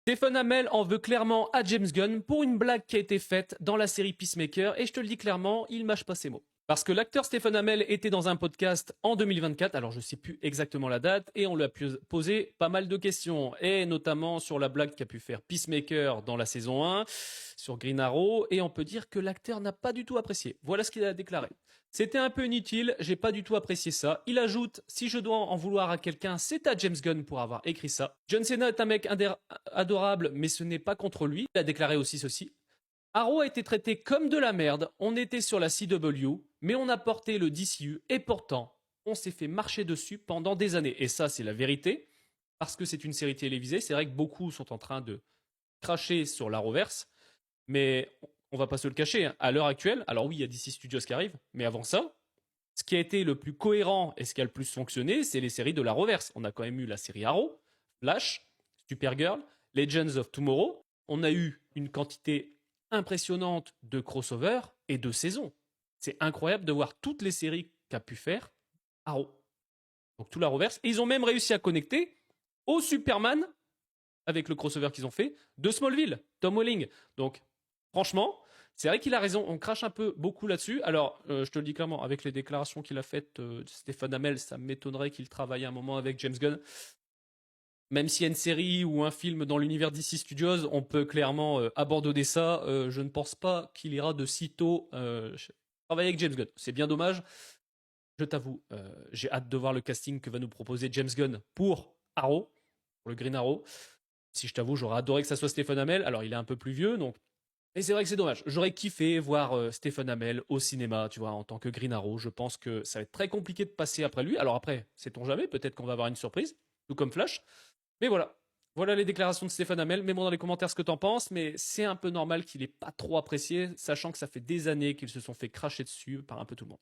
Stephen Amell en veut clairement à James Gunn pour une blague qui a été faite dans la série Peacemaker, et je te le dis clairement, il mâche pas ses mots. Parce que l'acteur Stephen Amell était dans un podcast en 2024, alors je sais plus exactement la date, et on lui a posé pas mal de questions, et notamment sur la blague qu'a pu faire Peacemaker dans la saison 1, sur Green Arrow, et on peut dire que l'acteur n'a pas du tout apprécié. Voilà ce qu'il a déclaré. C'était un peu inutile, j'ai pas du tout apprécié ça. Il ajoute, si je dois en vouloir à quelqu'un, c'est à James Gunn pour avoir écrit ça. John Cena est un mec adorable, mais ce n'est pas contre lui. Il a déclaré aussi ceci. Arrow a été traité comme de la merde, on était sur la CW, mais on a porté le DCU, et pourtant, on s'est fait marcher dessus pendant des années. Et ça, c'est la vérité, parce que c'est une série télévisée. C'est vrai que beaucoup sont en train de cracher sur l'Arrowverse, mais on va pas se le cacher, hein. À l'heure actuelle, alors oui, il y a DC Studios qui arrive, mais avant ça, ce qui a été le plus cohérent et ce qui a le plus fonctionné, c'est les séries de l'Arrowverse. On a quand même eu la série Arrow, Flash, Supergirl, Legends of Tomorrow. On a eu une quantité impressionnante de crossovers et de saisons. C'est incroyable de voir toutes les séries qu'a pu faire Arrow. Donc tout l'Arrowverse. Et ils ont même réussi à connecter au Superman, avec le crossover qu'ils ont fait, de Smallville, Tom Welling. Donc, franchement, c'est vrai qu'il a raison, on crache un peu beaucoup là-dessus. Alors, je te le dis clairement, avec les déclarations qu'il a faites, Stéphane Hamel, ça m'étonnerait qu'il travaille un moment avec James Gunn. Même s'il y a une série ou un film dans l'univers DC Studios, on peut clairement abandonner ça. Je ne pense pas qu'il ira de sitôt travailler avec James Gunn. C'est bien dommage. Je t'avoue, j'ai hâte de voir le casting que va nous proposer James Gunn pour Arrow, pour le Green Arrow. Si je t'avoue, j'aurais adoré que ça soit Stephen Amell. Alors, il est un peu plus vieux, donc. Et c'est vrai que c'est dommage. J'aurais kiffé voir Stephen Amell au cinéma, tu vois, en tant que Green Arrow. Je pense que ça va être très compliqué de passer après lui. Alors après, sait-on jamais, peut-être qu'on va avoir une surprise, tout comme Flash. Mais voilà. Voilà les déclarations de Stephen Amell. Mets-moi dans les commentaires ce que t'en penses, mais c'est un peu normal qu'il ait pas trop apprécié, sachant que ça fait des années qu'ils se sont fait cracher dessus par un peu tout le monde.